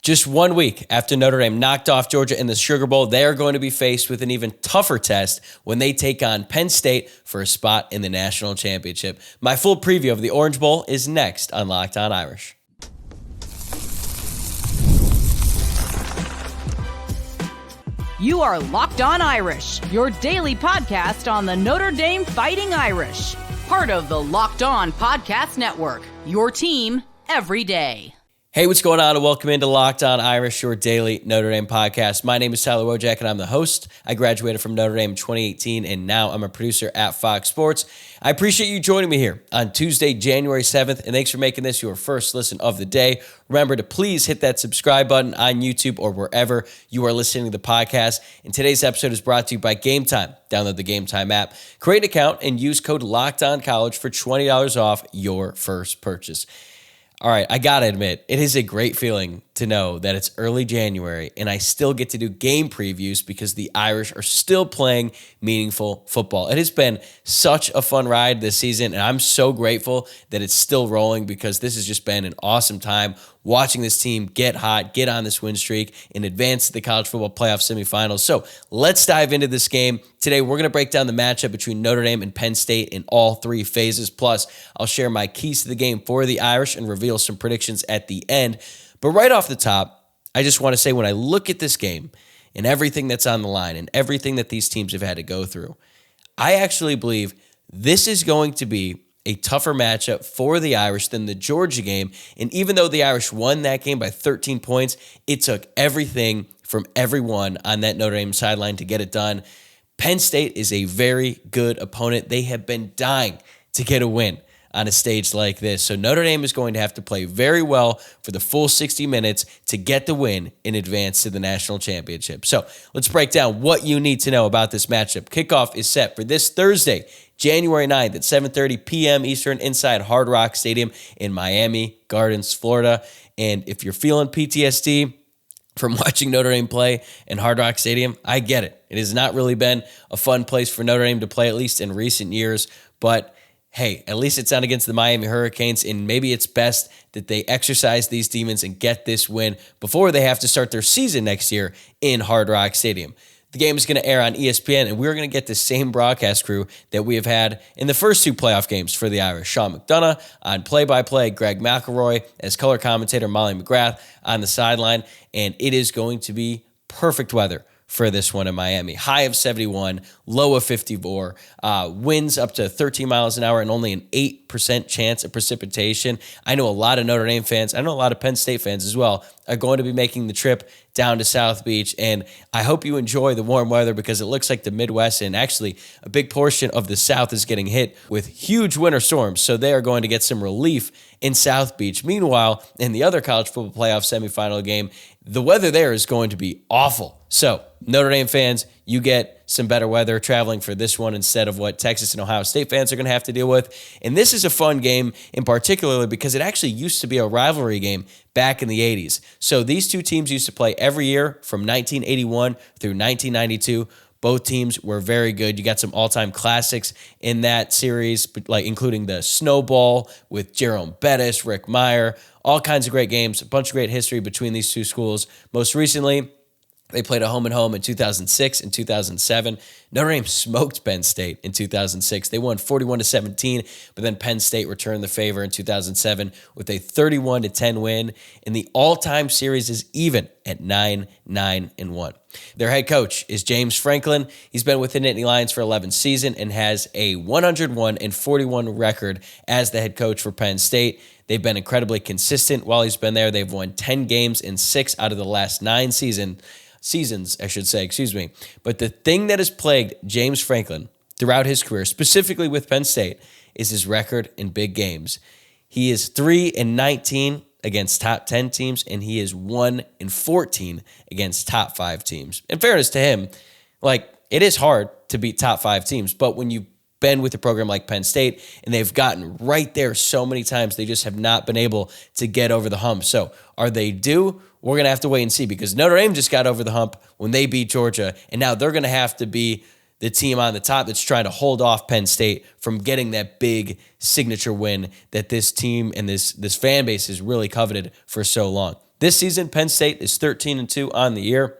Just 1 week after Notre Dame knocked off Georgia in the Sugar Bowl, they are going to be faced with an even tougher test when they take on Penn State for a spot in the national championship. My full preview of the Orange Bowl is next on Locked On Irish. You are Locked On Irish, your daily podcast on the Notre Dame Fighting Irish. Part of the Locked On Podcast Network, your team every day. Hey, what's going on? And welcome into Locked On Irish, your daily Notre Dame podcast. My name is Tyler Wojciak, and I'm the host. I graduated from Notre Dame in 2018, and now I'm a producer at Fox Sports. I appreciate you joining me here on Tuesday, January 7th, and thanks for making this your first listen of the day. Remember to please hit that subscribe button on YouTube or wherever you are listening to the podcast. And today's episode is brought to you by Gametime. Download the Gametime app, create an account, and use code LOCKEDONCollege for $20 off your first purchase. All right, I got to admit, it is a great feeling to know that it's early January and I still get to do game previews because the Irish are still playing meaningful football. It has been such a fun ride this season, and I'm so grateful that it's still rolling because this has just been an awesome time watching this team get hot, get on this win streak, and advance to the college football playoff semifinals. So let's dive into this game. Today, we're going to break down the matchup between Notre Dame and Penn State in all three phases. Plus, I'll share my keys to the game for the Irish and reveal some predictions at the end. But right off the top, I just want to say when I look at this game and everything that's on the line and everything that these teams have had to go through, I actually believe this is going to be a tougher matchup for the Irish than the Georgia game. And even though the Irish won that game by 13 points, it took everything from everyone on that Notre Dame sideline to get it done. Penn State is a very good opponent. They have been dying to get a win on a stage like this. So Notre Dame is going to have to play very well for the full 60 minutes to get the win in advance to the national championship. So let's break down what you need to know about this matchup. Kickoff is set for this Thursday, January 9th at 7:30 p.m. Eastern inside Hard Rock Stadium in Miami Gardens, Florida. And if you're feeling PTSD from watching Notre Dame play in Hard Rock Stadium, I get it. It has not really been a fun place for Notre Dame to play, at least in recent years. But hey, at least it's not against the Miami Hurricanes, and maybe it's best that they exercise these demons and get this win before they have to start their season next year in Hard Rock Stadium. The game is going to air on ESPN, and we're going to get the same broadcast crew that we have had in the first two playoff games for the Irish. Sean McDonough on play-by-play, Greg McElroy as color commentator, Molly McGrath on the sideline, and it is going to be perfect weather for this one in Miami. High of 71, low of 54, winds up to 13 miles an hour and only an 8% chance of precipitation. I know a lot of Notre Dame fans, I know a lot of Penn State fans as well, are going to be making the trip down to South Beach, and I hope you enjoy the warm weather because it looks like the Midwest and actually a big portion of the South is getting hit with huge winter storms, so they are going to get some relief in South Beach. Meanwhile, in the other college football playoff semifinal game, the weather there is going to be awful. So Notre Dame fans, you get some better weather traveling for this one instead of what Texas and Ohio State fans are going to have to deal with. And this is a fun game in particular because it actually used to be a rivalry game back in the 80s. So these two teams used to play every year from 1981 through 1992. Both teams were very good. You got some all-time classics in that series, like including the Snowball with Jerome Bettis, Rick Meyer, all kinds of great games, a bunch of great history between these two schools. Most recently, they played a home-and-home in 2006 and 2007. Notre Dame smoked Penn State in 2006. They won 41-17, but then Penn State returned the favor in 2007 with a 31-10 win. And the all-time series is even at 9-9-1. Their head coach is James Franklin. He's been with the Nittany Lions for 11 seasons and has a 101-41 record as the head coach for Penn State. They've been incredibly consistent while he's been there. They've won 10 games in 6 out of the last 9 seasons, But the thing that has plagued James Franklin throughout his career, specifically with Penn State, is his record in big games. He is 3-19 against top 10 teams, and he is 1-14 against top 5 teams. In fairness to him, it is hard to beat top 5 teams, but when you've been with a program like Penn State, and they've gotten right there so many times, they just have not been able to get over the hump. So are they due? We're going to have to wait and see because Notre Dame just got over the hump when they beat Georgia, and now they're going to have to be the team on the top that's trying to hold off Penn State from getting that big signature win that this team and this fan base has really coveted for so long. This season, Penn State is 13-2 on the year.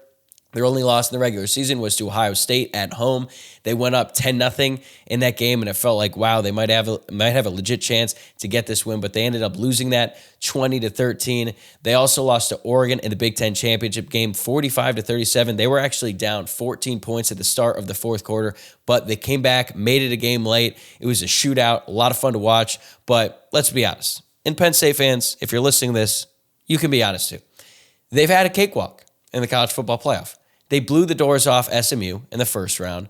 Their only loss in the regular season was to Ohio State at home. They went up 10-0 in that game, and it felt like, wow, they might have a legit chance to get this win, but they ended up losing that 20-13. They also lost to Oregon in the Big Ten championship game, 45-37. They were actually down 14 points at the start of the fourth quarter, but they came back, made it a game late. It was a shootout, a lot of fun to watch, but let's be honest. And Penn State fans, if you're listening to this, you can be honest too. They've had a cakewalk in the college football playoff. They blew the doors off SMU in the first round,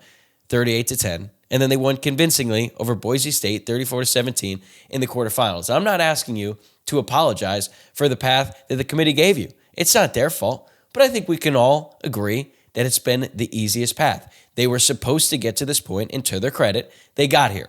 38-10, and then they won convincingly over Boise State, 34-17 in the quarterfinals. I'm not asking you to apologize for the path that the committee gave you. It's not their fault, but I think we can all agree that it's been the easiest path. They were supposed to get to this point, and to their credit, they got here.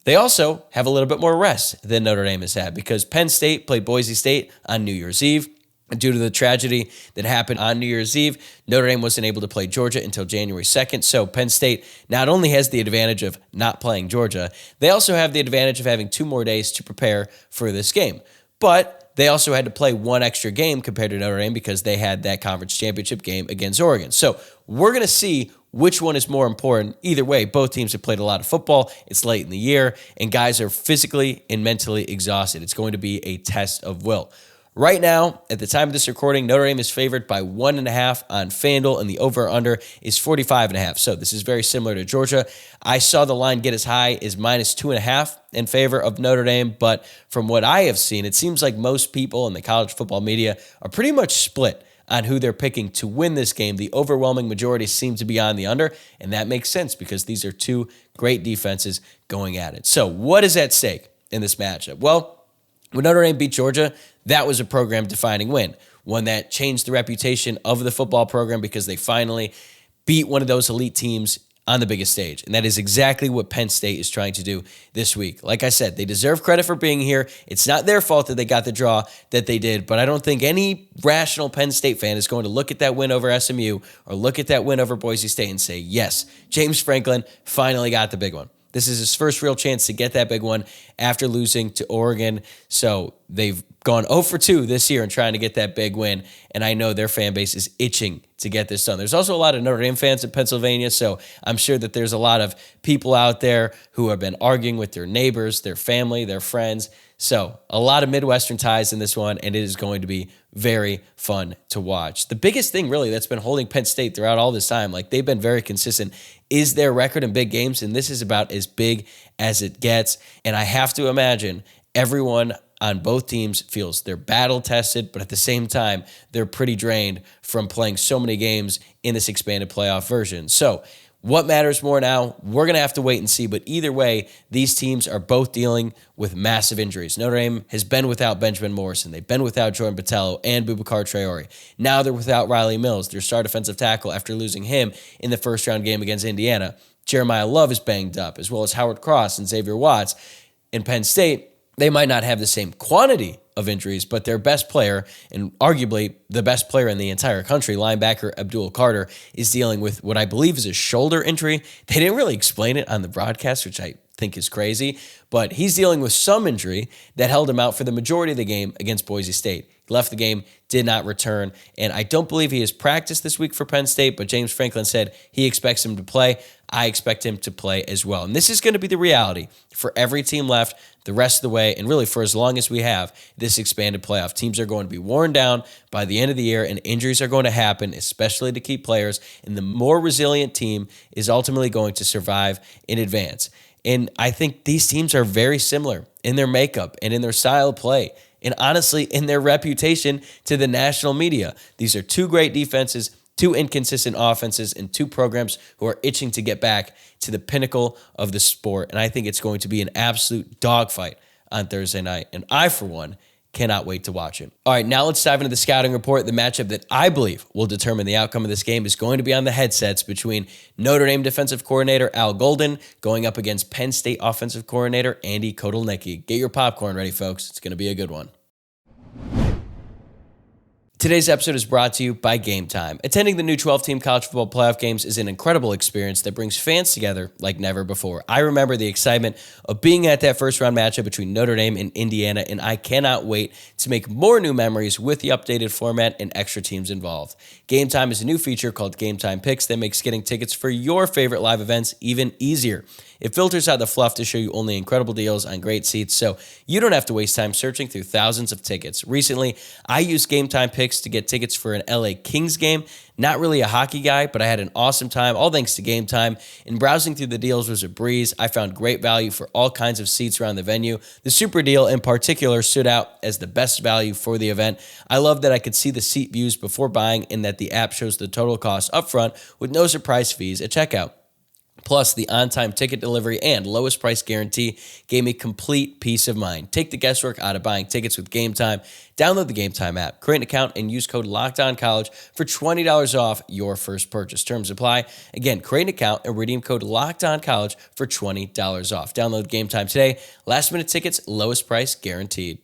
They also have a little bit more rest than Notre Dame has had because Penn State played Boise State on New Year's Eve. Due to the tragedy that happened on New Year's Eve, Notre Dame wasn't able to play Georgia until January 2nd. So Penn State not only has the advantage of not playing Georgia, they also have the advantage of having 2 more days to prepare for this game. But they also had to play 1 extra game compared to Notre Dame because they had that conference championship game against Oregon. So we're going to see which one is more important. Either way, both teams have played a lot of football. It's late in the year, and guys are physically and mentally exhausted. It's going to be a test of will. Right now, at the time of this recording, Notre Dame is favored by 1.5 on FanDuel, and the over-under is 45.5. So this is very similar to Georgia. I saw the line get as high as -2.5 in favor of Notre Dame, but from what I have seen, it seems like most people in the college football media are pretty much split on who they're picking to win this game. The overwhelming majority seem to be on the under, and that makes sense because these are 2 great defenses going at it. So what is at stake in this matchup? Well, when Notre Dame beat Georgia, that was a program-defining win, one that changed the reputation of the football program because they finally beat one of those elite teams on the biggest stage. And that is exactly what Penn State is trying to do this week. Like I said, they deserve credit for being here. It's not their fault that they got the draw that they did, but I don't think any rational Penn State fan is going to look at that win over SMU or look at that win over Boise State and say, yes, James Franklin finally got the big one. This is his first real chance to get that big one after losing to Oregon. So they've gone 0 for 2 this year in trying to get that big win, and I know their fan base is itching to get this done. There's also a lot of Notre Dame fans in Pennsylvania, so I'm sure that there's a lot of people out there who have been arguing with their neighbors, their family, their friends. So a lot of Midwestern ties in this one, and it is going to be very fun to watch. The biggest thing really that's been holding Penn State throughout all this time, like they've been very consistent, is their record in big games, and this is about as big as it gets. And I have to imagine everyone on both teams feels they're battle-tested, but at the same time, they're pretty drained from playing so many games in this expanded playoff version. So what matters more now? We're going to have to wait and see, but either way, these teams are both dealing with massive injuries. Notre Dame has been without Benjamin Morrison. They've been without Jordan Botelho and Boubacar Traore. Now they're without Riley Mills, their star defensive tackle, after losing him in the first-round game against Indiana. Jeremiah Love is banged up, as well as Howard Cross and Xavier Watts. In Penn State, they might not have the same quantity of injuries, but their best player, and arguably the best player in the entire country, linebacker Abdul Carter, is dealing with what I believe is a shoulder injury. They didn't really explain it on the broadcast, which I think is crazy, but he's dealing with some injury that held him out for the majority of the game against Boise State. He left the game, did not return, and I don't believe he has practiced this week for Penn State, but James Franklin said he expects him to play. I expect him to play as well. And this is going to be the reality for every team left the rest of the way, and really for as long as we have this expanded playoff. Teams are going to be worn down by the end of the year, and injuries are going to happen, especially to key players, and the more resilient team is ultimately going to survive in advance. And I think these teams are very similar in their makeup and in their style of play, and honestly in their reputation to the national media. These are 2 great defenses, 2 inconsistent offenses, and 2 programs who are itching to get back to the pinnacle of the sport. And I think it's going to be an absolute dogfight on Thursday night. And I, for one, cannot wait to watch it. All right, now let's dive into the scouting report. The matchup that I believe will determine the outcome of this game is going to be on the headsets between Notre Dame defensive coordinator Al Golden going up against Penn State offensive coordinator Andy Kotelnicki. Get your popcorn ready, folks. It's going to be a good one. Today's episode is brought to you by Gametime. Attending the new 12-team college football playoff games is an incredible experience that brings fans together like never before. I remember the excitement of being at that first-round matchup between Notre Dame and Indiana, and I cannot wait to make more new memories with the updated format and extra teams involved. Gametime is a new feature called Gametime Picks that makes getting tickets for your favorite live events even easier. It filters out the fluff to show you only incredible deals on great seats, so you don't have to waste time searching through thousands of tickets. Recently, I used Gametime Picks to get tickets for an LA Kings game. Not really a hockey guy, but I had an awesome time, all thanks to Gametime. And browsing through the deals was a breeze. I found great value for all kinds of seats around the venue. The Super Deal in particular stood out as the best value for the event. I love that I could see the seat views before buying and that the app shows the total cost upfront with no surprise fees at checkout. Plus, the on-time ticket delivery and lowest price guarantee gave me complete peace of mind. Take the guesswork out of buying tickets with Gametime. Download the Gametime app, create an account, and use code LOCKEDONCollege for $20 off your first purchase. Terms apply. Again, create an account and redeem code LOCKEDONCollege for $20 off. Download Gametime today. Last-minute tickets, lowest price guaranteed.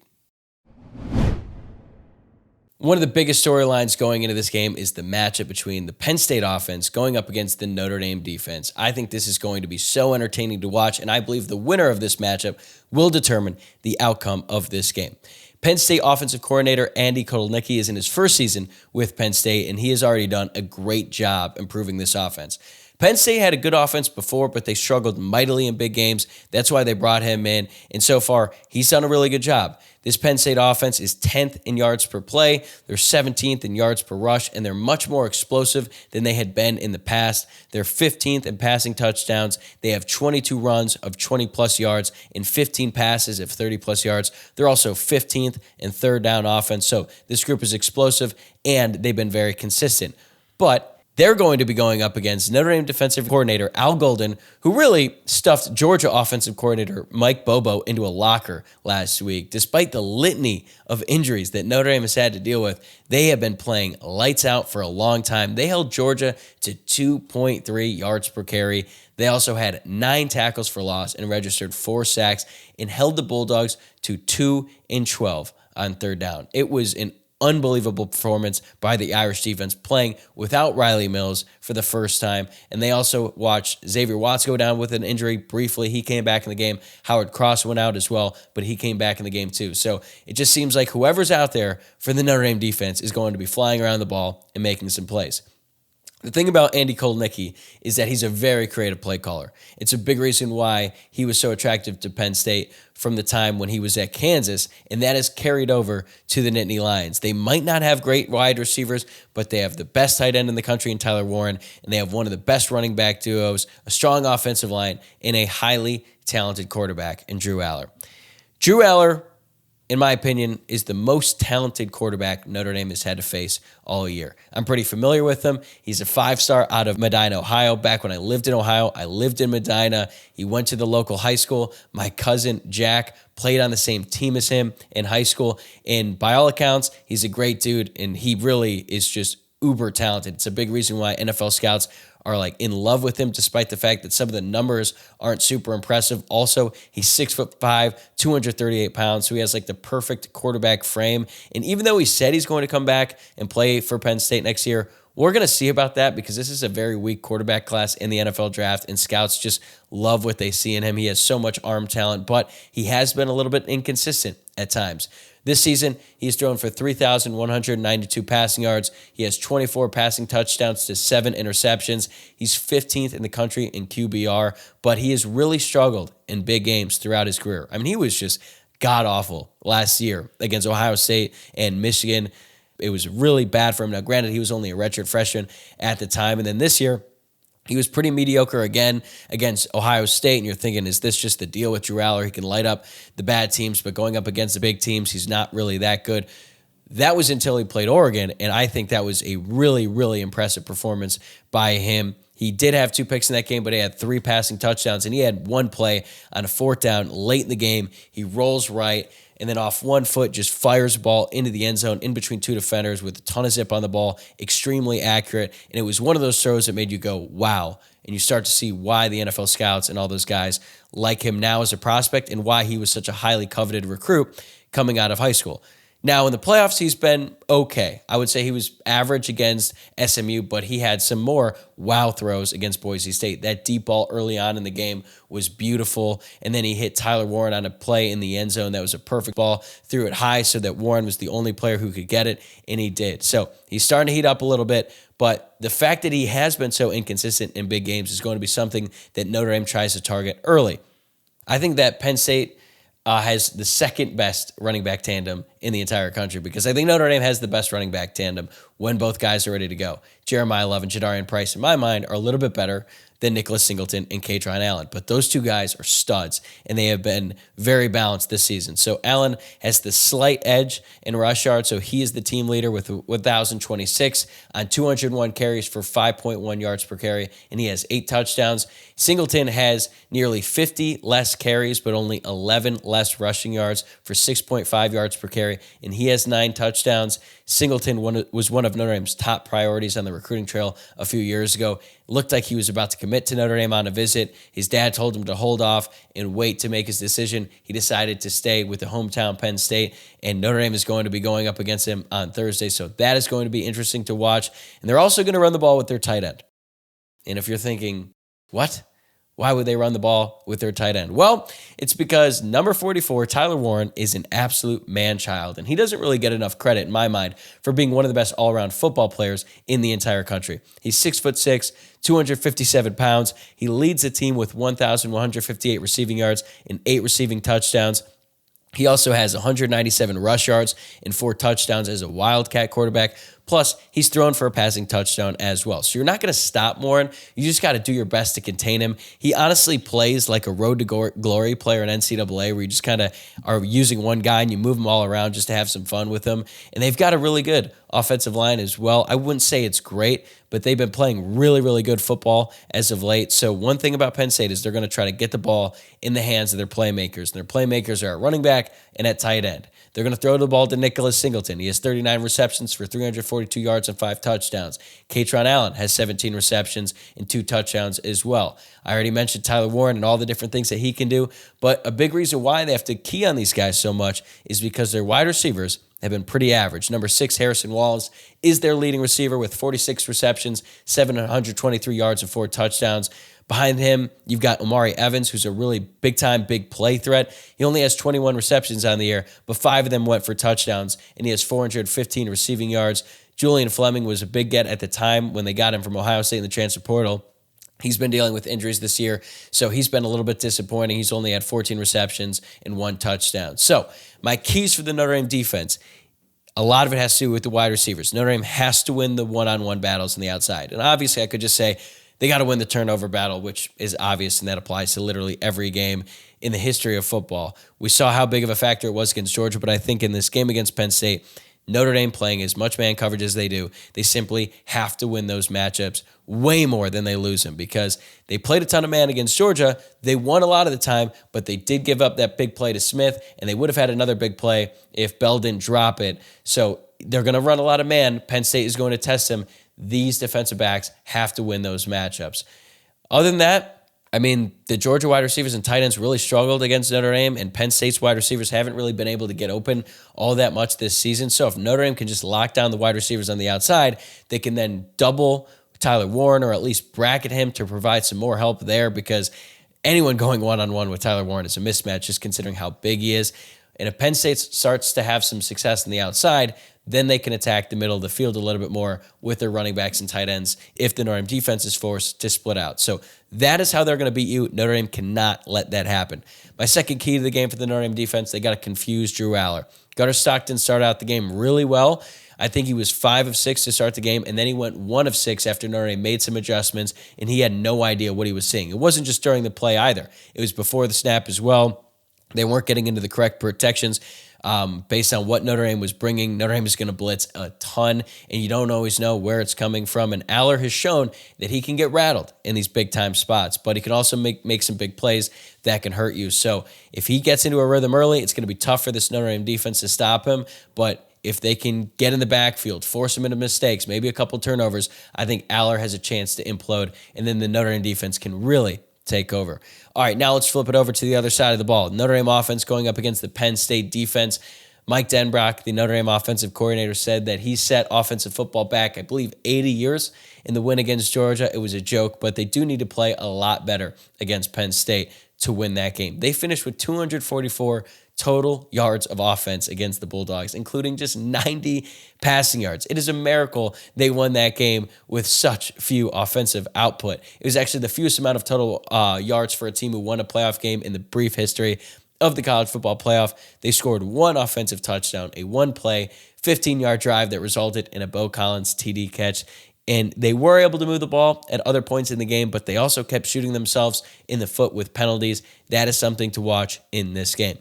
One of the biggest storylines going into this game is the matchup between the Penn State offense going up against the Notre Dame defense. I think this is going to be so entertaining to watch, and I believe the winner of this matchup will determine the outcome of this game. Penn State offensive coordinator Andy Kotelnicki is in his first season with Penn State, and he has already done a great job improving this offense. Penn State had a good offense before, but they struggled mightily in big games. That's why they brought him in, and so far, he's done a really good job. This Penn State offense is 10th in yards per play, they're 17th in yards per rush, and they're much more explosive than they had been in the past. They're 15th in passing touchdowns. They have 22 runs of 20-plus yards and 15 passes of 30-plus yards. They're also 15th in third down offense, so this group is explosive, and they've been very consistent. But they're going to be going up against Notre Dame defensive coordinator Al Golden, who really stuffed Georgia offensive coordinator Mike Bobo into a locker last week. Despite the litany of injuries that Notre Dame has had to deal with, they have been playing lights out for a long time. They held Georgia to 2.3 yards per carry. They also had 9 tackles for loss and registered 4 sacks and held the Bulldogs to 2 and 12 on third down. It was an unbelievable performance by the Irish defense, playing without Riley Mills for the first time. And they also watched Xavier Watts go down with an injury briefly. He came back in the game. Howard Cross went out as well, but he came back in the game too. So it just seems like whoever's out there for the Notre Dame defense is going to be flying around the ball and making some plays. The thing about Andy Kotelnicki is that he's a very creative play caller. It's a big reason why he was so attractive to Penn State from the time when he was at Kansas, and that is carried over to the Nittany Lions. They might not have great wide receivers, but they have the best tight end in the country in Tyler Warren, and they have one of the best running back duos, a strong offensive line, and a highly talented quarterback in Drew Aller. Drew Aller, in my opinion, is the most talented quarterback Notre Dame has had to face all year. I'm pretty familiar with him. He's a 5-star out of Medina, Ohio. Back when I lived in Ohio, I lived in Medina. He went to the local high school. My cousin, Jack, played on the same team as him in high school. And by all accounts, he's a great dude, and he really is just uber talented. It's a big reason why NFL scouts are like in love with him, despite the fact that some of the numbers aren't super impressive. Also, he's 6'5", 238 pounds, so he has like the perfect quarterback frame. And even though he said he's going to come back and play for Penn State next year, we're going to see about that because this is a very weak quarterback class in the NFL draft, and scouts just love what they see in him. He has so much arm talent, but he has been a little bit inconsistent at times. This season, he's thrown for 3,192 passing yards. He has 24 passing touchdowns to 7 interceptions. He's 15th in the country in QBR, but he has really struggled in big games throughout his career. I mean, he was just god-awful last year against Ohio State and Michigan. It was really bad for him. Now, granted, he was only a redshirt freshman at the time, and then this year, he was pretty mediocre again against Ohio State, and you're thinking, is this just the deal with Drew Aller? He can light up the bad teams, but going up against the big teams, he's not really that good. That was until he played Oregon, and I think that was a really, really impressive performance by him. He did have 2 picks in that game, but he had 3 passing touchdowns, and he had 1 play on a 4th down late in the game. He rolls right, and then off 1 foot just fires the ball into the end zone in between 2 defenders with a ton of zip on the ball, extremely accurate. And it was one of those throws that made you go, wow. And you start to see why the NFL scouts and all those guys like him now as a prospect and why he was such a highly coveted recruit coming out of high school. Now, in the playoffs, he's been okay. I would say he was average against SMU, but he had some more wow throws against Boise State. That deep ball early on in the game was beautiful, and then he hit Tyler Warren on a play in the end zone. That was a perfect ball, threw it high so that Warren was the only player who could get it, and he did. So he's starting to heat up a little bit, but the fact that he has been so inconsistent in big games is going to be something that Notre Dame tries to target early. I think that Penn State has the second best running back tandem in the entire country, because I think Notre Dame has the best running back tandem when both guys are ready to go. Jeremiah Love and Jadarian Price, in my mind, are a little bit better than Nicholas Singleton and Katron Allen. But those two guys are studs, and they have been very balanced this season. So Allen has the slight edge in rush yards, so he is the team leader with 1,026 on 201 carries for 5.1 yards per carry, and he has 8 touchdowns. Singleton has nearly 50 less carries, but only 11 less rushing yards for 6.5 yards per carry, and he has 9 touchdowns. Singleton was one of Notre Dame's top priorities on the recruiting trail a few years ago. Looked like he was about to commit to Notre Dame on a visit. His dad told him to hold off and wait to make his decision. He decided to stay with the hometown Penn State, and Notre Dame is going to be going up against him on Thursday, so that is going to be interesting to watch. And they're also going to run the ball with their tight end. And if you're thinking, what? Why would they run the ball with their tight end? Well, it's because number 44, Tyler Warren, is an absolute man-child, and he doesn't really get enough credit, in my mind, for being one of the best all-around football players in the entire country. He's 6'6", 257 pounds. He leads the team with 1,158 receiving yards and 8 receiving touchdowns. He also has 197 rush yards and 4 touchdowns as a Wildcat quarterback. Plus, he's thrown for a passing touchdown as well. So you're not going to stop Warren. You just got to do your best to contain him. He honestly plays like a road to glory player in NCAA, where you just kind of are using one guy and you move them all around just to have some fun with them. And they've got a really good offensive line as well. I wouldn't say it's great, but they've been playing really, really good football as of late. So one thing about Penn State is they're going to try to get the ball in the hands of their playmakers. And their playmakers are at running back and at tight end. They're going to throw the ball to Nicholas Singleton. He has 39 receptions for 342 yards and 5 touchdowns. Katron Allen has 17 receptions and 2 touchdowns as well. I already mentioned Tyler Warren and all the different things that he can do, but a big reason why they have to key on these guys so much is because their wide receivers have been pretty average. Number 6, Harrison Wallace, is their leading receiver with 46 receptions, 723 yards and 4 touchdowns. Behind him, you've got Omari Evans, who's a really big-time, big play threat. He only has 21 receptions on the year, but 5 of them went for touchdowns, and he has 415 receiving yards. Julian Fleming was a big get at the time when they got him from Ohio State in the transfer portal. He's been dealing with injuries this year, so he's been a little bit disappointing. He's only had 14 receptions and 1 touchdown. So my keys for the Notre Dame defense, a lot of it has to do with the wide receivers. Notre Dame has to win the one-on-one battles on the outside. And obviously I could just say they got to win the turnover battle, which is obvious, and that applies to literally every game in the history of football. We saw how big of a factor it was against Georgia, but I think in this game against Penn State, Notre Dame playing as much man coverage as they do, they simply have to win those matchups way more than they lose them, because they played a ton of man against Georgia. They won a lot of the time, but they did give up that big play to Smith, and they would have had another big play if Bell didn't drop it. So they're going to run a lot of man. Penn State is going to test them. These defensive backs have to win those matchups. Other than that, I mean, the Georgia wide receivers and tight ends really struggled against Notre Dame, and Penn State's wide receivers haven't really been able to get open all that much this season. So if Notre Dame can just lock down the wide receivers on the outside, they can then double Tyler Warren, or at least bracket him to provide some more help there, because anyone going one-on-one with Tyler Warren is a mismatch, just considering how big he is. And if Penn State starts to have some success on the outside, then they can attack the middle of the field a little bit more with their running backs and tight ends if the Notre Dame defense is forced to split out. So that is how they're going to beat you. Notre Dame cannot let that happen. My second key to the game for the Notre Dame defense, they got to confuse Drew Aller. Gunnar Stockton started out the game really well. I think he was 5 of 6 to start the game, and then he went 1 of 6 after Notre Dame made some adjustments, and he had no idea what he was seeing. It wasn't just during the play either. It was before the snap as well. They weren't getting into the correct protections. Based on what Notre Dame was bringing, Notre Dame is going to blitz a ton, and you don't always know where it's coming from. And Aller has shown that he can get rattled in these big-time spots, but he can also make some big plays that can hurt you. So if he gets into a rhythm early, it's going to be tough for this Notre Dame defense to stop him, but if they can get in the backfield, force him into mistakes, maybe a couple turnovers, I think Aller has a chance to implode, and then the Notre Dame defense can really take over. All right, now let's flip it over to the other side of the ball. Notre Dame offense going up against the Penn State defense. Mike Denbrock, the Notre Dame offensive coordinator, said that he set offensive football back, I believe, 80 years in the win against Georgia. It was a joke, but they do need to play a lot better against Penn State to win that game. They finished with 244 total yards of offense against the Bulldogs, including just 90 passing yards. It is a miracle they won that game with such few offensive output. It was actually the fewest amount of total yards for a team who won a playoff game in the brief history of the college football playoff. They scored one offensive touchdown, a one-play, 15-yard drive that resulted in a Bo Collins TD catch. And they were able to move the ball at other points in the game, but they also kept shooting themselves in the foot with penalties. That is something to watch in this game.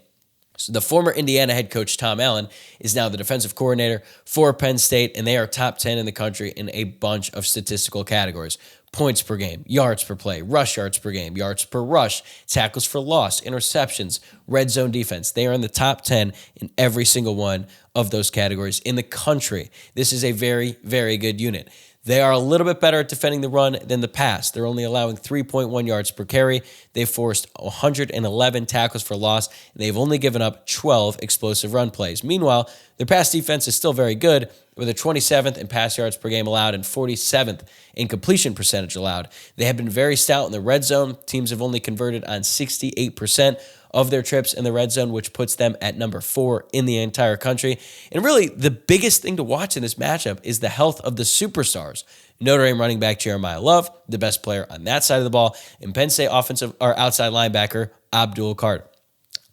So the former Indiana head coach Tom Allen is now the defensive coordinator for Penn State, and they are top 10 in the country in a bunch of statistical categories. Points per game, yards per play, rush yards per game, yards per rush, tackles for loss, interceptions, red zone defense. They are in the top 10 in every single one of those categories in the country. This is a very, very good unit. They are a little bit better at defending the run than the pass. They're only allowing 3.1 yards per carry. They've forced 111 tackles for loss, and they've only given up 12 explosive run plays. Meanwhile, their pass defense is still very good, with a 27th in pass yards per game allowed and 47th in completion percentage allowed. They have been very stout in the red zone. Teams have only converted on 68% of their trips in the red zone, which puts them at number 4 in the entire country. And really, the biggest thing to watch in this matchup is the health of the superstars. Notre Dame running back Jeremiah Love, the best player on that side of the ball, and Penn State offensive or outside linebacker Abdul Carter.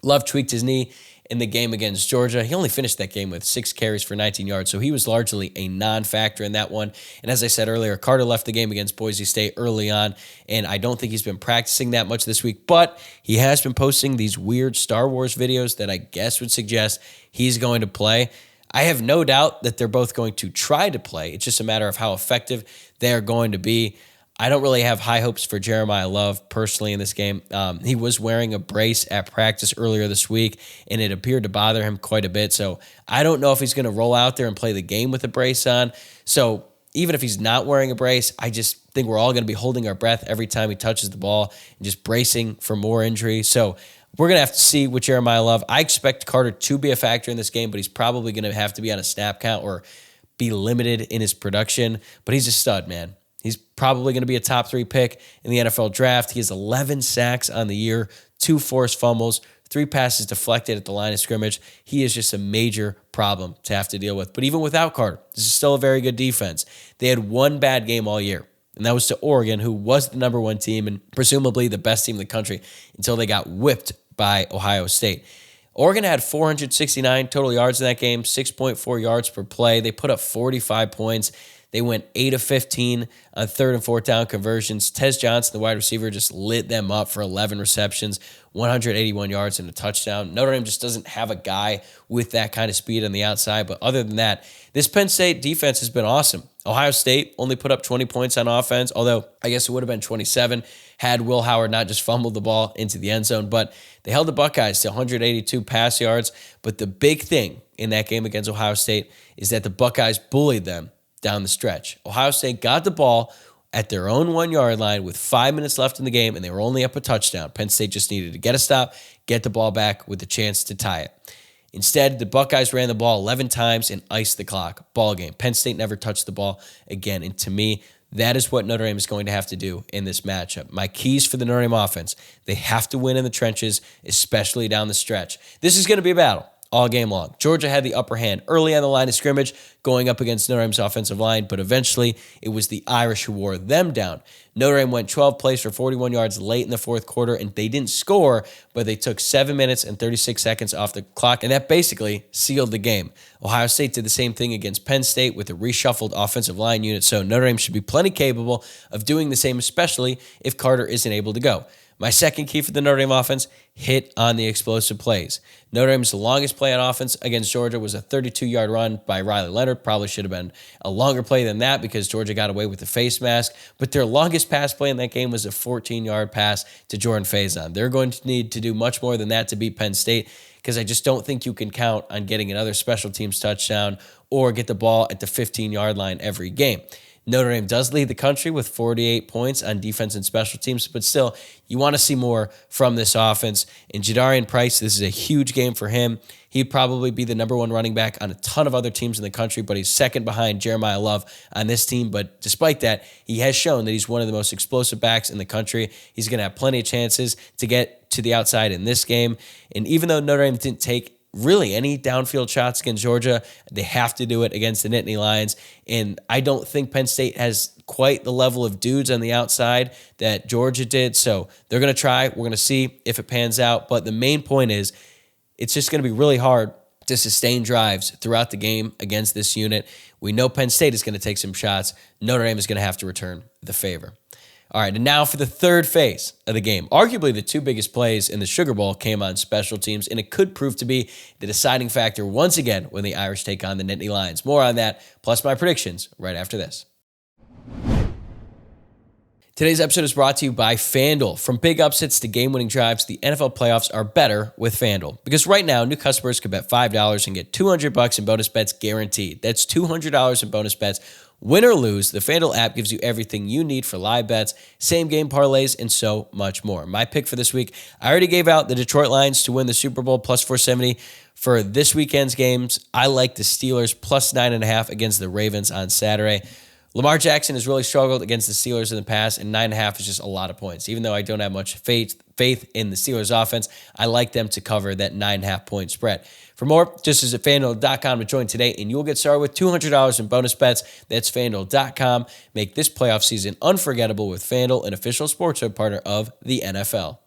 Love tweaked his knee in the game against Georgia. He only finished that game with 6 carries for 19 yards, so he was largely a non-factor in that one. And as I said earlier, Carter left the game against Boise State early on, and I don't think he's been practicing that much this week, but he has been posting these weird Star Wars videos that I guess would suggest he's going to play. I have no doubt that they're both going to try to play. It's just a matter of how effective they are going to be. I don't really have high hopes for Jeremiah Love personally in this game. He was wearing a brace at practice earlier this week, and it appeared to bother him quite a bit. So I don't know if he's going to roll out there and play the game with a brace on. So even if he's not wearing a brace, I just think we're all going to be holding our breath every time he touches the ball and just bracing for more injury. So we're going to have to see with Jeremiah Love. I expect Carter to be a factor in this game, but he's probably going to have to be on a snap count or be limited in his production. But he's a stud, man. He's probably going to be a top 3 pick in the NFL draft. He has 11 sacks on the year, 2 forced fumbles, 3 passes deflected at the line of scrimmage. He is just a major problem to have to deal with. But even without Carter, this is still a very good defense. They had one bad game all year, and that was to Oregon, who was the number 1 team and presumably the best team in the country until they got whipped by Ohio State. Oregon had 469 total yards in that game, 6.4 yards per play. They put up 45 points. They went 8 of 15 on 3rd and 4th down conversions. Tez Johnson, the wide receiver, just lit them up for 11 receptions, 181 yards and a touchdown. Notre Dame just doesn't have a guy with that kind of speed on the outside. But other than that, this Penn State defense has been awesome. Ohio State only put up 20 points on offense, although I guess it would have been 27 had Will Howard not just fumbled the ball into the end zone. But they held the Buckeyes to 182 pass yards. But the big thing in that game against Ohio State is that the Buckeyes bullied them down the stretch. Ohio State got the ball at their own 1-yard line with 5 minutes left in the game, and they were only up a touchdown. Penn State just needed to get a stop, get the ball back with a chance to tie it. Instead, the Buckeyes ran the ball 11 times and iced the clock. Ball game. Penn State never touched the ball again. And to me, that is what Notre Dame is going to have to do in this matchup. My keys for the Notre Dame offense, they have to win in the trenches, especially down the stretch. This is going to be a battle all game long. Georgia had the upper hand early on the line of scrimmage going up against Notre Dame's offensive line, but eventually it was the Irish who wore them down. Notre Dame went 12 plays for 41 yards late in the 4th quarter, and they didn't score, but they took 7 minutes and 36 seconds off the clock, and that basically sealed the game. Ohio State did the same thing against Penn State with a reshuffled offensive line unit, so Notre Dame should be plenty capable of doing the same, especially if Carter isn't able to go. My second key for the Notre Dame offense, hit on the explosive plays. Notre Dame's longest play on offense against Georgia was a 32-yard run by Riley Leonard. Probably should have been a longer play than that because Georgia got away with the face mask. But their longest pass play in that game was a 14-yard pass to Jordan Faison. They're going to need to do much more than that to beat Penn State because I just don't think you can count on getting another special teams touchdown or get the ball at the 15-yard line every game. Notre Dame does lead the country with 48 points on defense and special teams, but still, you want to see more from this offense. And Jadarian Price, this is a huge game for him. He'd probably be the number one running back on a ton of other teams in the country, but he's second behind Jeremiah Love on this team. But despite that, he has shown that he's one of the most explosive backs in the country. He's going to have plenty of chances to get to the outside in this game. And even though Notre Dame didn't take really any downfield shots against Georgia, they have to do it against the Nittany Lions. And I don't think Penn State has quite the level of dudes on the outside that Georgia did. So they're going to try. We're going to see if it pans out. But the main point is, it's just going to be really hard to sustain drives throughout the game against this unit. We know Penn State is going to take some shots. Notre Dame is going to have to return the favor. All right, and now for the third phase of the game. Arguably the two biggest plays in the Sugar Bowl came on special teams, and it could prove to be the deciding factor once again when the Irish take on the Nittany Lions. More on that, plus my predictions, right after this. Today's episode is brought to you by FanDuel. From big upsets to game-winning drives, the NFL playoffs are better with FanDuel. Because right now, new customers can bet $5 and get $200 in bonus bets guaranteed. That's $200 in bonus bets. Win or lose, the FanDuel app gives you everything you need for live bets, same-game parlays, and so much more. My pick for this week, I already gave out the Detroit Lions to win the Super Bowl plus 470. For this weekend's games, I like the Steelers plus 9.5 against the Ravens on Saturday. Lamar Jackson has really struggled against the Steelers in the past, and 9.5 is just a lot of points. Even though I don't have much faith in the Steelers offense, I like them to cover that 9.5 point spread. For more, just visit FanDuel.com to join today, and you'll get started with $200 in bonus bets. That's FanDuel.com. Make this playoff season unforgettable with FanDuel, an official sportsbook partner of the NFL.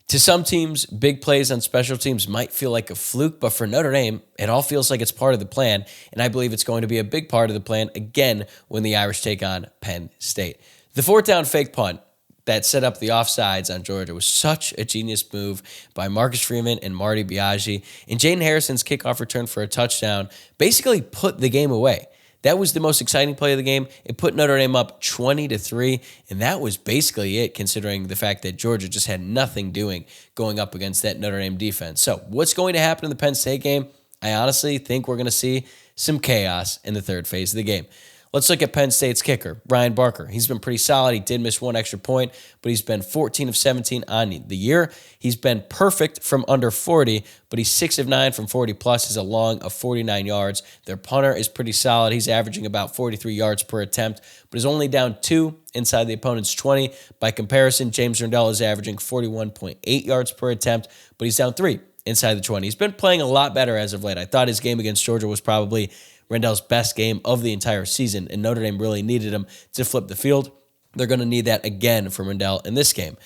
To some teams, big plays on special teams might feel like a fluke, but for Notre Dame, it all feels like it's part of the plan, and I believe it's going to be a big part of the plan again when the Irish take on Penn State. The fourth down fake punt that set up the offsides on Georgia was such a genius move by Marcus Freeman and Marty Biaggi, and Jaden Harrison's kickoff return for a touchdown basically put the game away. That was the most exciting play of the game. It put Notre Dame up 20-3, and that was basically it, considering the fact that Georgia just had nothing doing going up against that Notre Dame defense. So what's going to happen in the Penn State game? I honestly think we're going to see some chaos in the third phase of the game. Let's look at Penn State's kicker, Brian Barker. He's been pretty solid. He did miss one extra point, but he's been 14 of 17 on the year. He's been perfect from under 40, but he's 6 of 9 from 40 plus. He's a long of 49 yards. Their punter is pretty solid. He's averaging about 43 yards per attempt, but is only down 2 inside the opponent's 20. By comparison, James Rendell is averaging 41.8 yards per attempt, but he's down 3 inside the 20. He's been playing a lot better as of late. I thought his game against Georgia was probably Rendell's best game of the entire season, and Notre Dame really needed him to flip the field. They're going to need that again from Rendell in this game.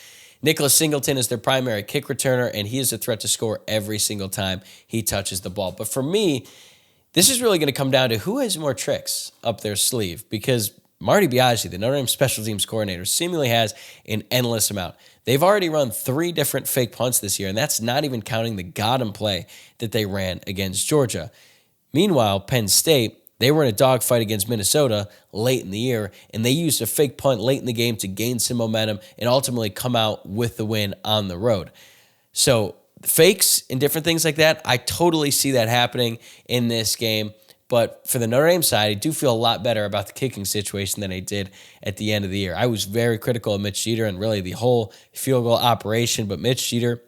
Nicholas Singleton is their primary kick returner, and he is a threat to score every single time he touches the ball. But for me, this is really going to come down to who has more tricks up their sleeve, because Marty Biaggi, the Notre Dame special teams coordinator, seemingly has an endless amount. They've already run 3 different fake punts this year, and that's not even counting the Gametime play that they ran against Georgia. Meanwhile, Penn State, they were in a dogfight against Minnesota late in the year, and they used a fake punt late in the game to gain some momentum and ultimately come out with the win on the road. So fakes and different things like that, I totally see that happening in this game. But for the Notre Dame side, I do feel a lot better about the kicking situation than I did at the end of the year. I was very critical of Mitch Jeter and really the whole field goal operation, but Mitch Jeter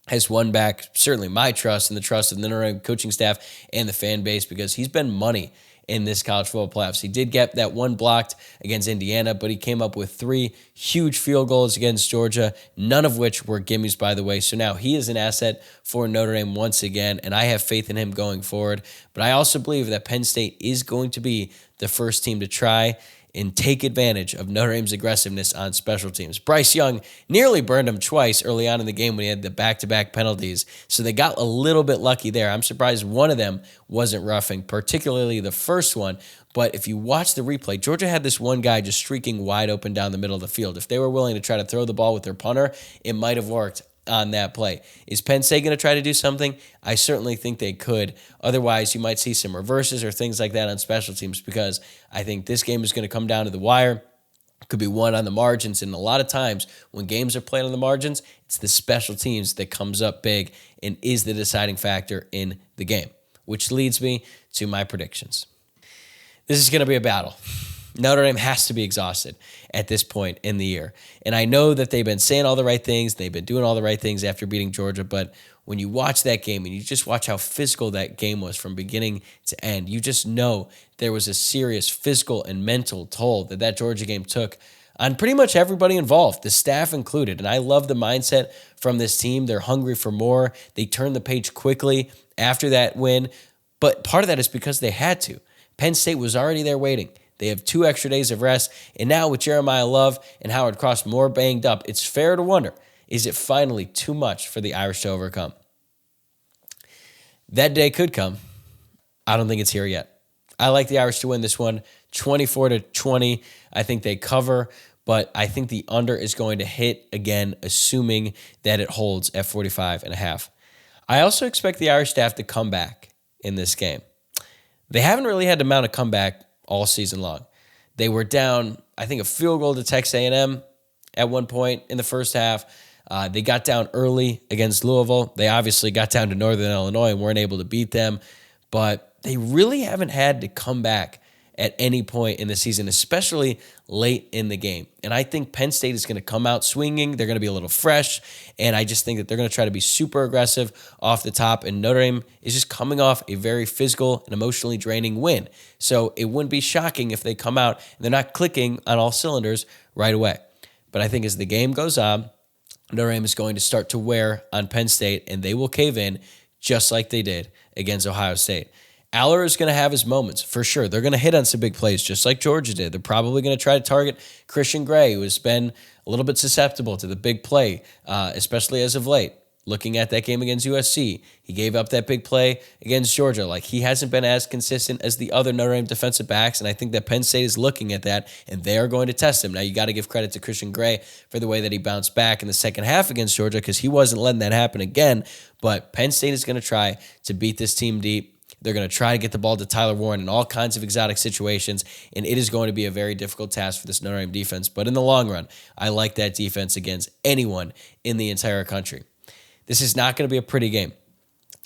has won back certainly my trust and the trust of the Notre Dame coaching staff and the fan base, because he's been money in this college football playoffs. He did get that one blocked against Indiana, but he came up with 3 huge field goals against Georgia, none of which were gimmies, by the way. So now he is an asset for Notre Dame once again, and I have faith in him going forward. But I also believe that Penn State is going to be the first team to try and take advantage of Notre Dame's aggressiveness on special teams. Bryce Young nearly burned him twice early on in the game when he had the back-to-back penalties, so they got a little bit lucky there. I'm surprised one of them wasn't roughing, particularly the first one. But if you watch the replay, Georgia had this one guy just streaking wide open down the middle of the field. If they were willing to try to throw the ball with their punter, it might have worked on that play. Is Penn State going to try to do something? I certainly think they could. Otherwise, you might see some reverses or things like that on special teams, because I think this game is going to come down to the wire. It could be won on the margins, and a lot of times when games are played on the margins, it's the special teams that comes up big and is the deciding factor in the game, which leads me to my predictions. This is going to be a battle. Notre Dame has to be exhausted at this point in the year. And I know that they've been saying all the right things. They've been doing all the right things after beating Georgia. But when you watch that game and you just watch how physical that game was from beginning to end, you just know there was a serious physical and mental toll that Georgia game took on pretty much everybody involved, the staff included. And I love the mindset from this team. They're hungry for more. They turned the page quickly after that win. But part of that is because they had to. Penn State was already there waiting. They have 2 extra days of rest. And now with Jeremiah Love and Howard Cross more banged up, it's fair to wonder, is it finally too much for the Irish to overcome? That day could come. I don't think it's here yet. I like the Irish to win this one 24-20. I think they cover, but I think the under is going to hit again, assuming that it holds at 45.5. I also expect the Irish to have to come back in this game. They haven't really had to mount a comeback all season long. They were down, I think, a field goal to Texas A&M at one point in the first half. They got down early against Louisville. They obviously got down to Northern Illinois and weren't able to beat them, but they really haven't had to come back at any point in the season, especially late in the game. And I think Penn State is going to come out swinging. They're going to be a little fresh, and I just think that they're going to try to be super aggressive off the top, and Notre Dame is just coming off a very physical and emotionally draining win. So it wouldn't be shocking if they come out and they're not clicking on all cylinders right away. But I think as the game goes on, Notre Dame is going to start to wear on Penn State, and they will cave in just like they did against Ohio State. Aller is going to have his moments, for sure. They're going to hit on some big plays, just like Georgia did. They're probably going to try to target Christian Gray, who has been a little bit susceptible to the big play, especially as of late. Looking at that game against USC, he gave up that big play against Georgia. Like, he hasn't been as consistent as the other Notre Dame defensive backs, and I think that Penn State is looking at that, and they are going to test him. Now, you got to give credit to Christian Gray for the way that he bounced back in the second half against Georgia, because he wasn't letting that happen again, but Penn State is going to try to beat this team deep. They're going to try to get the ball to Tyler Warren in all kinds of exotic situations, and it is going to be a very difficult task for this Notre Dame defense. But in the long run, I like that defense against anyone in the entire country. This is not going to be a pretty game.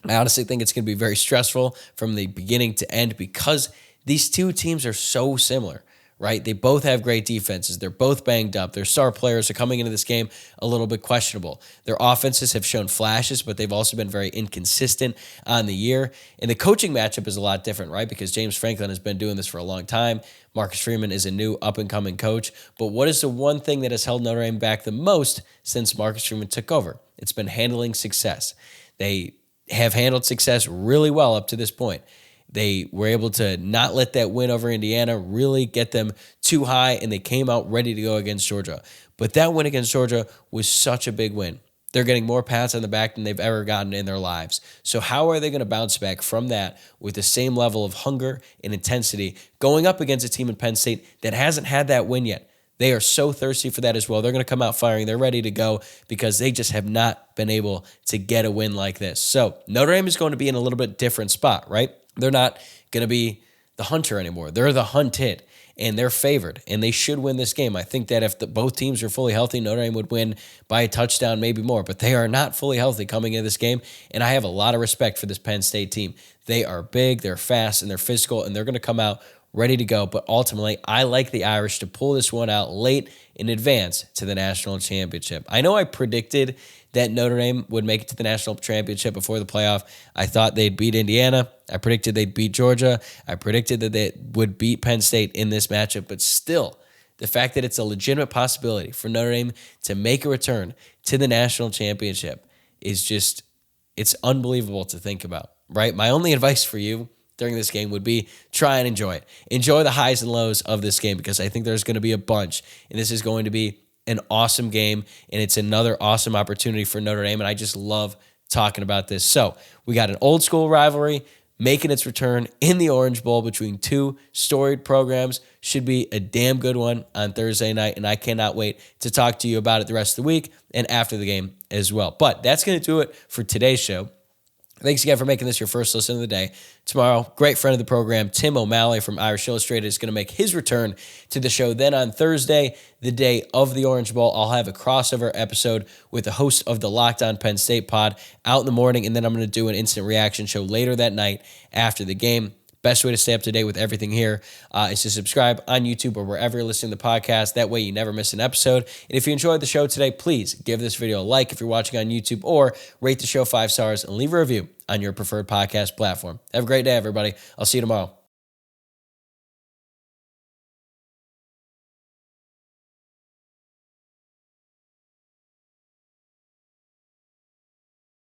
I honestly think it's going to be very stressful from the beginning to end because these two teams are so similar, right? They both have great defenses. They're both banged up. Their star players are coming into this game a little bit questionable. Their offenses have shown flashes, but they've also been very inconsistent on the year. And the coaching matchup is a lot different, right? Because James Franklin has been doing this for a long time. Marcus Freeman is a new up-and-coming coach. But what is the one thing that has held Notre Dame back the most since Marcus Freeman took over? It's been handling success. They have handled success really well up to this point. They were able to not let that win over Indiana really get them too high, and they came out ready to go against Georgia. But that win against Georgia was such a big win. They're getting more pats on the back than they've ever gotten in their lives. So how are they going to bounce back from that with the same level of hunger and intensity going up against a team in Penn State that hasn't had that win yet? They are so thirsty for that as well. They're going to come out firing. They're ready to go because they just have not been able to get a win like this. So Notre Dame is going to be in a little bit different spot, right? They're not going to be the hunter anymore. They're the hunted, and they're favored, and they should win this game. I think that if both teams are fully healthy, Notre Dame would win by a touchdown, maybe more, but they are not fully healthy coming into this game, and I have a lot of respect for this Penn State team. They are big, they're fast, and they're physical, and they're going to come out ready to go, but ultimately, I like the Irish to pull this one out late in advance to the national championship. I know I predicted that Notre Dame would make it to the national championship before the playoff. I thought they'd beat Indiana. I predicted they'd beat Georgia. I predicted that they would beat Penn State in this matchup, but still, the fact that it's a legitimate possibility for Notre Dame to make a return to the national championship is just, it's unbelievable to think about, right? My only advice for you during this game would be try and enjoy it. Enjoy the highs and lows of this game because I think there's going to be a bunch, and this is going to be an awesome game, and it's another awesome opportunity for Notre Dame, and I just love talking about this. So we got an old school rivalry making its return in the Orange Bowl between two storied programs. Should be a damn good one on Thursday night, and I cannot wait to talk to you about it the rest of the week and after the game as well. But that's going to do it for today's show. Thanks again for making this your first listen of the day. Tomorrow, great friend of the program, Tim O'Malley from Irish Illustrated, is going to make his return to the show. Then on Thursday, the day of the Orange Bowl, I'll have a crossover episode with the host of the Locked On Penn State pod out in the morning, and then I'm going to do an instant reaction show later that night after the game. Best way to stay up to date with everything here is to subscribe on YouTube or wherever you're listening to the podcast. That way you never miss an episode. And if you enjoyed the show today, please give this video a like if you're watching on YouTube, or rate the show 5 stars and leave a review on your preferred podcast platform. Have a great day, everybody. I'll see you tomorrow.